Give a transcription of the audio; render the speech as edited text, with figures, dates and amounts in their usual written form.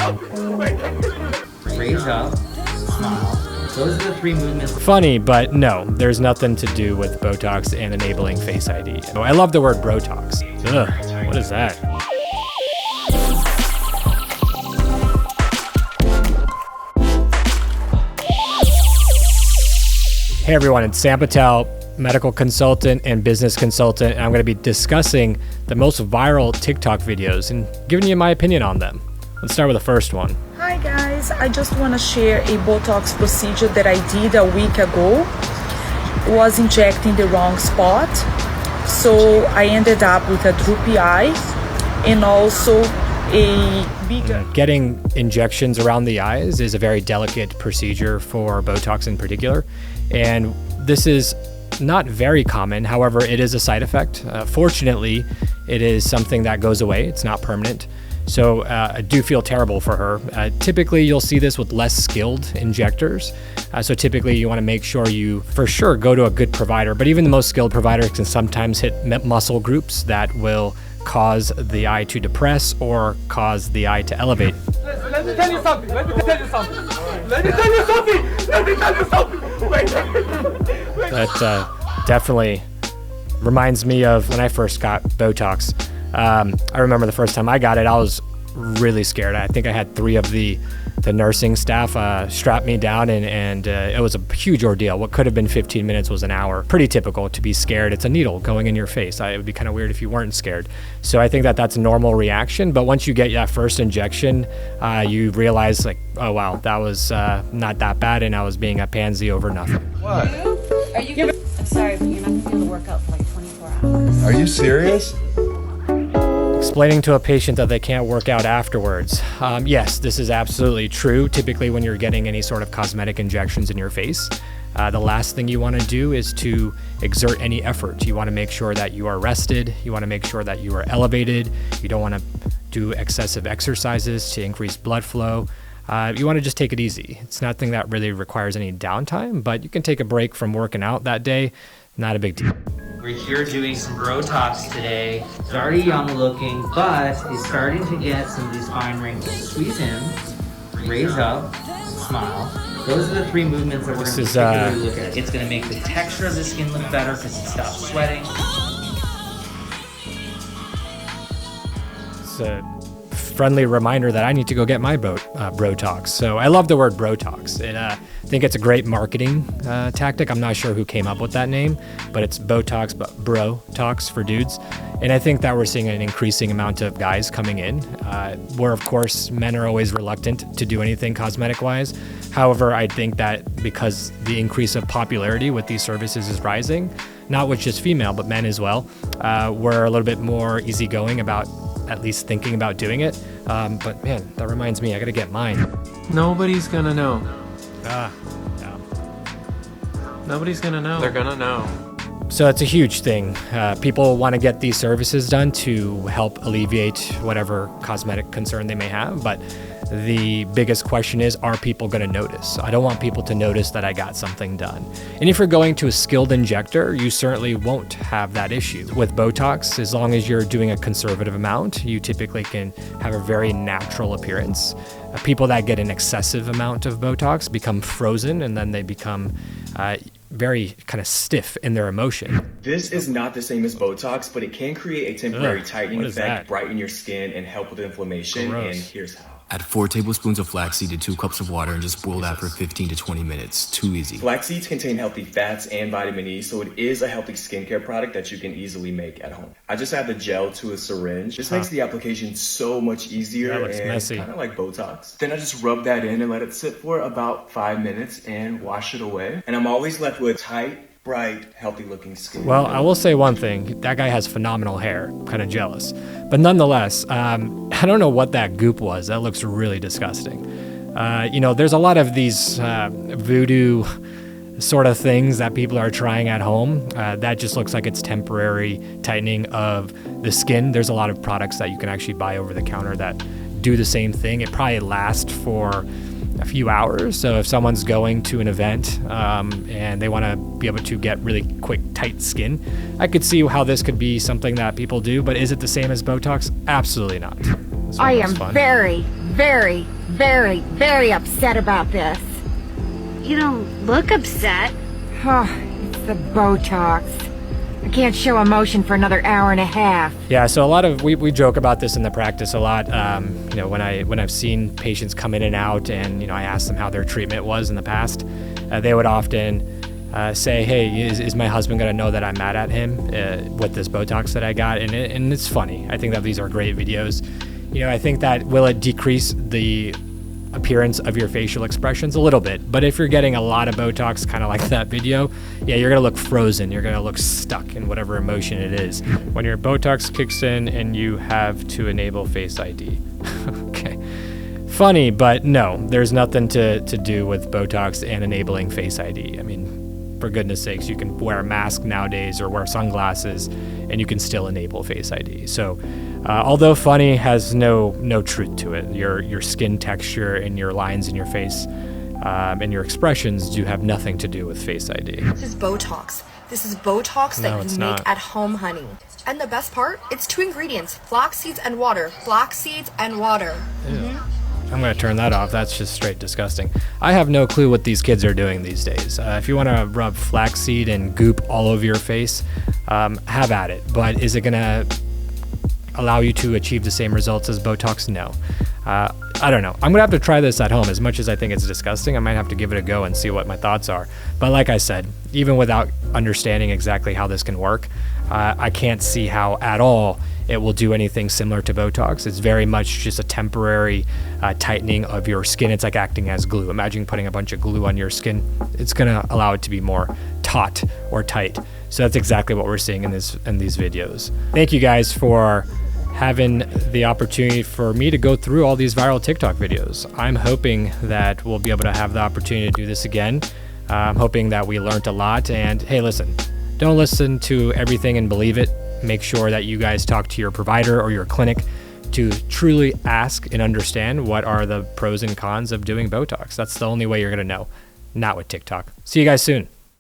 Raise up, smile. Those are the 3 movements. Funny, but no, there's nothing to do with Botox and enabling Face ID. I love the word Botox. Ugh, what is that? Hey everyone, it's Sam Patel, medical consultant and business consultant, and I'm going to be discussing the most viral TikTok videos and giving you my opinion on them. Let's start with the first one. Hi guys, I just want to share a Botox procedure that I did a week ago. Was injecting the wrong spot, so I ended up with a droopy eye and also a bigger... Getting injections around the eyes is a very delicate procedure for Botox in particular, and this is not very common. However, it is a side effect. Fortunately, it is something that goes away. It's not permanent. So I do feel terrible for her. Typically, you'll see this with less skilled injectors. So typically, you want to make sure you, for sure, go to a good provider. But even the most skilled providers can sometimes hit muscle groups that will cause the eye to depress or cause the eye to elevate. Let me tell you something. Let me tell you something. Let me tell you something. Let me tell you something. Wait. That definitely reminds me of when I first got Botox. I remember the first time I got it, I was really scared. I think I had 3 of the nursing staff strap me down, and it was a huge ordeal. What could have been 15 minutes was an hour. Pretty typical to be scared. It's a needle going in your face. It would be kind of weird if you weren't scared. So I think that that's a normal reaction. But once you get that first injection, you realize like, oh wow, that was not that bad, and I was being a pansy over nothing. What? Are you? I'm sorry, but you're not gonna be able to work out for like 24 hours. Are you serious? Explaining to a patient that they can't work out afterwards. Yes, this is absolutely true. Typically when you're getting any sort of cosmetic injections in your face, the last thing you want to do is to exert any effort. You want to make sure that you are rested. You want to make sure that you are elevated. You don't want to do excessive exercises to increase blood flow. You want to just take it easy. It's nothing that really requires any downtime, but you can take a break from working out that day. Not a big deal. We're here doing some Botox today. He's already young looking, but he's starting to get some of these fine wrinkles. Squeeze in, raise up, smile. Those are the 3 movements that we're going to particularly look at. It's going to make the texture of the skin look better because it stops sweating. It's a friendly reminder that I need to go get my Botox. So I love the word Botox. I think it's a great marketing tactic. I'm not sure who came up with that name, but it's Botox, but Bro-Tox for dudes. And I think that we're seeing an increasing amount of guys coming in, where of course men are always reluctant to do anything cosmetic-wise. However, I think that because the increase of popularity with these services is rising, not with just female, but men as well, we're a little bit more easygoing about at least thinking about doing it. But man, that reminds me, I gotta get mine. Nobody's gonna know. Yeah. Nobody's gonna know. They're gonna know. So it's a huge thing. People want to get these services done to help alleviate whatever cosmetic concern they may have, but the biggest question is, are people going to notice? I don't want people to notice that I got something done. And if you're going to a skilled injector, you certainly won't have that issue. With Botox, as long as you're doing a conservative amount, you typically can have a very natural appearance. People that get an excessive amount of Botox become frozen, and then they become very kind of stiff in their emotion. This is not the same as Botox, but it can create a temporary tightening effect, brighten your skin, and help with inflammation. Gross. And here's how. Add 4 tablespoons of flaxseed to 2 cups of water and just boil that for 15 to 20 minutes. Too easy. Flax seeds contain healthy fats and vitamin E, so it is a healthy skincare product that you can easily make at home. I just add the gel to a syringe. This makes the application so much easier and messy. kind of like Botox. Then I just rub that in and let it sit for about 5 minutes and wash it away. And I'm always left with tight, bright, healthy-looking skin. Well, I will say one thing. That guy has phenomenal hair. I'm kind of jealous. But nonetheless, I don't know what that goop was. That looks really disgusting. There's a lot of these voodoo sort of things that people are trying at home. That just looks like it's temporary tightening of the skin. There's a lot of products that you can actually buy over the counter that do the same thing. It probably lasts for a few hours. So if someone's going to an event and they want to be able to get really quick, tight skin, I could see how this could be something that people do. But is it the same as Botox? Absolutely not. I am very, very, very, very upset about this. You don't look upset. Oh, it's the Botox. I can't show emotion for another hour and a half. Yeah, so a lot of we joke about this in the practice a lot. You know, when I've seen patients come in and out, and I ask them how their treatment was in the past, they would often say, "Hey, is my husband gonna know that I'm mad at him with this Botox that I got?" And it's funny. I think that these are great videos. I think that will it decrease the appearance of your facial expressions a little bit, but if you're getting a lot of Botox, kind of like that video, yeah, you're gonna look frozen, you're gonna look stuck in whatever emotion it is. When your Botox kicks in and you have to enable Face ID. Okay, funny, but no, there's nothing to do with Botox and enabling Face ID. I mean, for goodness sakes, you can wear a mask nowadays or wear sunglasses and you can still enable Face ID. So although funny, has no truth to it. Your skin texture and your lines in your face and your expressions do have nothing to do with Face ID. This is Botox. This is Botox that you make at home, honey. And the best part, it's 2 ingredients, flax seeds and water. Flax seeds and water. I'm gonna turn that off. That's just straight disgusting. I have no clue what these kids are doing these days. If you want to rub flaxseed and goop all over your face, have at it. But is it gonna allow you to achieve the same results as Botox? No. I don't know. I'm gonna have to try this at home. As much as I think it's disgusting, I might have to give it a go and see what my thoughts are. But like I said, even without understanding exactly how this can work, I can't see how at all it will do anything similar to Botox. It's very much just a temporary tightening of your skin. It's like acting as glue. Imagine putting a bunch of glue on your skin. It's gonna allow it to be more taut or tight. So that's exactly what we're seeing in these videos. Thank you guys for having the opportunity for me to go through all these viral TikTok videos. I'm hoping that we'll be able to have the opportunity to do this again. I'm hoping that we learned a lot. And hey, listen, don't listen to everything and believe it. Make sure that you guys talk to your provider or your clinic to truly ask and understand what are the pros and cons of doing Botox. That's the only way you're gonna know, not with TikTok. See you guys soon.